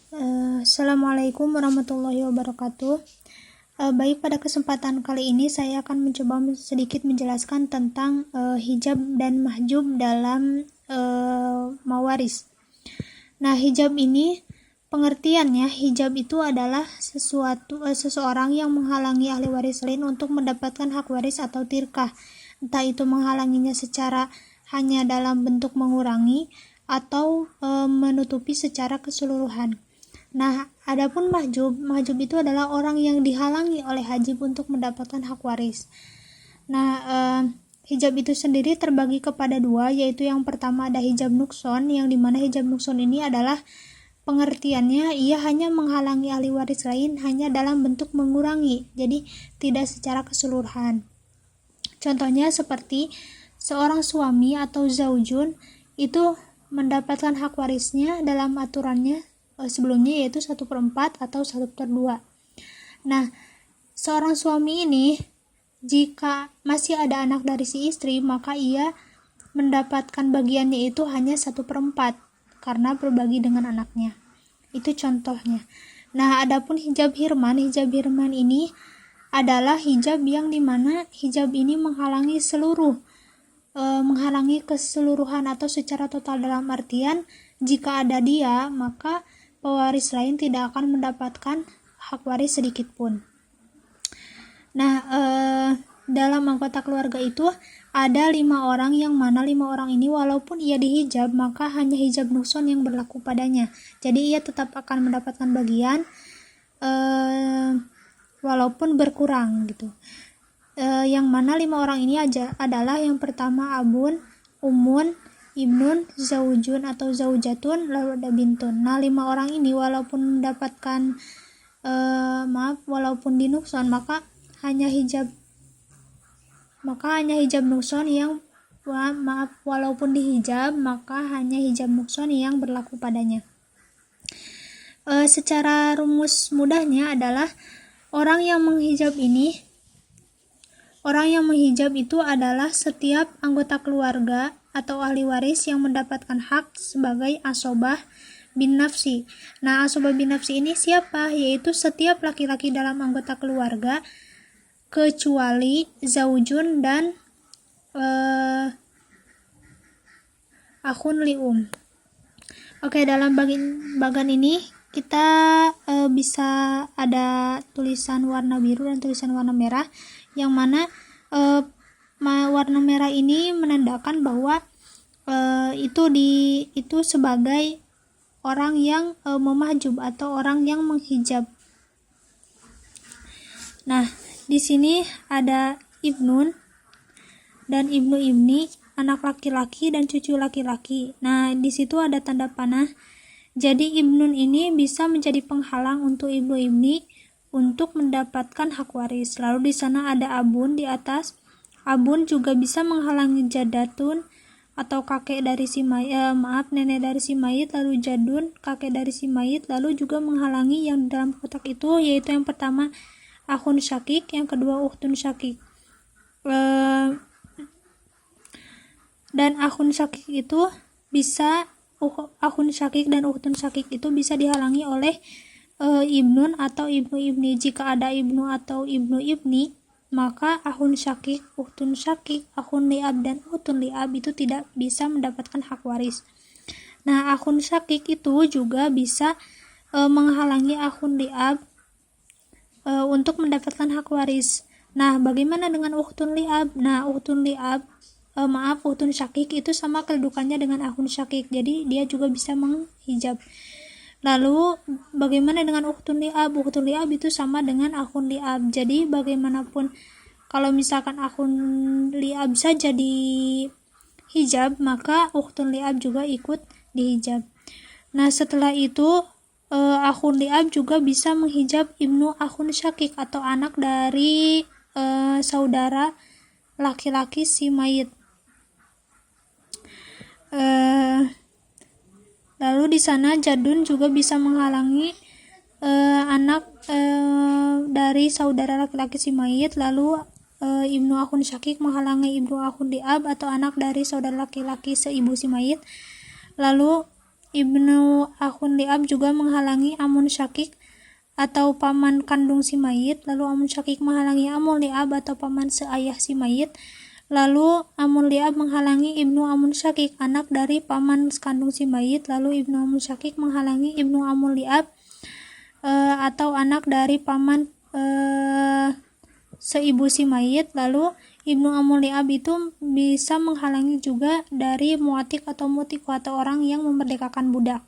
Assalamualaikum warahmatullahi wabarakatuh. Baik, pada kesempatan kali ini saya akan mencoba sedikit menjelaskan tentang hijab dan mahjub dalam mawaris. Nah, hijab ini pengertiannya, hijab itu adalah seseorang yang menghalangi ahli waris lain untuk mendapatkan hak waris atau tirkah. Entah itu menghalanginya secara hanya dalam bentuk mengurangi atau menutupi secara keseluruhan. Nah, adapun mahjub itu adalah orang yang dihalangi oleh hajib untuk mendapatkan hak waris. Nah, hijab itu sendiri terbagi kepada dua, yaitu yang pertama ada hijab nukson, yang dimana hijab nukson ini adalah pengertiannya ia hanya menghalangi ahli waris lain hanya dalam bentuk mengurangi, jadi tidak secara keseluruhan. Contohnya seperti seorang suami atau zaujun itu mendapatkan hak warisnya dalam aturannya sebelumnya, yaitu 1/4 atau 1/2. Nah, seorang suami ini jika masih ada anak dari si istri, maka ia mendapatkan bagiannya itu hanya 1/4 karena berbagi dengan anaknya. Itu contohnya. Nah, adapun hijab hirman ini adalah hijab yang dimana hijab ini menghalangi keseluruhan atau secara total, dalam artian jika ada dia, maka pewaris lain tidak akan mendapatkan hak waris sedikit pun. Nah, dalam anggota keluarga itu ada 5 orang, yang mana 5 orang ini walaupun ia dihijab, maka hanya hijab nukson yang berlaku padanya. Jadi ia tetap akan mendapatkan bagian walaupun berkurang gitu. Yang mana 5 orang ini adalah yang pertama abun, umun, ibnun, zaujun atau zaujatun, lalu ada bintun. Nah, 5 orang ini walaupun mendapatkan walaupun dinukson, maka hanya hijab nukson yang walaupun dihijab, maka hanya hijab nukson yang berlaku padanya. Secara rumus mudahnya adalah orang yang menghijab itu adalah setiap anggota keluarga atau ahli waris yang mendapatkan hak sebagai asobah bin nafsi. Nah, asobah bin nafsi ini siapa? Yaitu setiap laki-laki dalam anggota keluarga kecuali zaujun dan akhun lium. Oke, dalam bagian ini kita bisa ada tulisan warna biru dan tulisan warna merah, yang mana warna merah ini menandakan bahwa itu sebagai orang yang memahjub atau orang yang menghijab. Nah, di sini ada ibnun dan ibnu ibni, anak laki-laki dan cucu laki-laki. Nah, di situ ada tanda panah. Jadi ibnun ini bisa menjadi penghalang untuk ibnu ibni untuk mendapatkan hak waris. Lalu di sana ada abun di atas. Abun juga bisa menghalangi jadatun atau kakek dari si nenek dari si mayit, lalu jadun kakek dari si mayit, lalu juga menghalangi yang dalam kotak itu, yaitu yang pertama akhun syakik, yang kedua ukhtun syakik. Dan akhun syakik itu bisa akhun syakik dan ukhtun syakik itu bisa dihalangi oleh ibnun atau ibnu ibni. Jika ada ibnu atau ibnu ibni, maka akhun syakik, ukhtun syakik, akhun liab dan ukhtun liab itu tidak bisa mendapatkan hak waris. Nah, akhun syakik itu juga bisa menghalangi akhun liab untuk mendapatkan hak waris. Nah, bagaimana dengan ukhtun liab? Nah, ukhtun syakik itu sama kedudukannya dengan akhun syakik, jadi dia juga bisa menghijab. Lalu bagaimana dengan ukhtun liab? Ukhtun liab itu sama dengan akhun liab. Jadi bagaimanapun kalau misalkan akhun liab saja dihijab, maka ukhtun liab juga ikut dihijab. Nah, setelah itu akhun liab juga bisa menghijab ibnu akhun syakik atau anak dari saudara laki-laki si mayit. Lalu di sana jadun juga bisa menghalangi anak dari saudara laki-laki si mayit. Lalu ibnu akhun syakik menghalangi ibnu akhun liab atau anak dari saudara laki-laki seibu si mayit. Lalu ibnu akhun liab juga menghalangi amun syakik atau paman kandung si mayit, lalu amun syakik menghalangi amun liab atau paman seayah si mayit, lalu amun liab menghalangi ibnu amun syakik, anak dari paman kandung si mayit, lalu ibnu amun syakik menghalangi ibnu amun liab atau anak dari paman seibu si mayit, lalu ibnu amun liab itu bisa menghalangi juga dari muatik atau mutiko atau orang yang memerdekakan budak.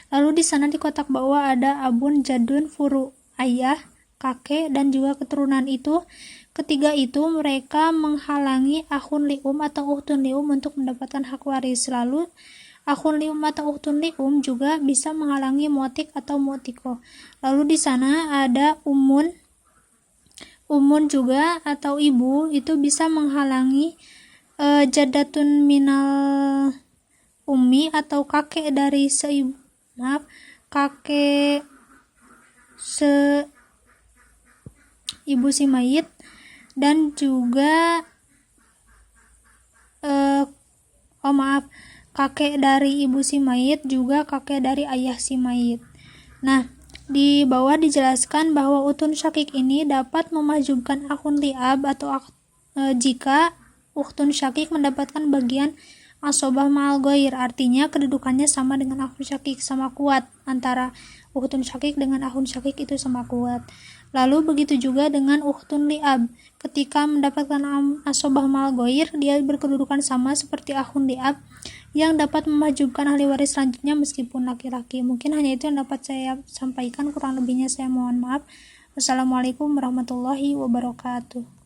Lalu di sana di kotak bawah ada abun, jadun, furu, ayah, kakek, dan juga keturunan itu. Ketiga itu mereka menghalangi akhun lium atau uhtun lium untuk mendapatkan hak waris. Lalu akhun lium atau uhtun lium juga bisa menghalangi muatik atau mutiko. Lalu di sana ada umun juga atau ibu itu bisa menghalangi jadatun minal ummi atau kakek dari kakek ibu si mayit, dan juga kakek dari ibu si mayit, juga kakek dari ayah si mayit. Nah, di bawah dijelaskan bahwa utun syakik ini dapat memajubkan akhun liab atau jika uhtun syakik mendapatkan bagian asobah ma'al ghair, artinya kedudukannya sama dengan akhun syakik, sama kuat, antara uhtun syakik dengan akhun syakik itu sama kuat. Lalu begitu juga dengan uhtun liab, ketika mendapatkan asobah ma'al ghair, dia berkedudukan sama seperti akhun liab yang dapat memajubkan ahli waris selanjutnya meskipun laki-laki. Mungkin hanya itu yang dapat saya sampaikan, kurang lebihnya saya mohon maaf. Wassalamualaikum warahmatullahi wabarakatuh.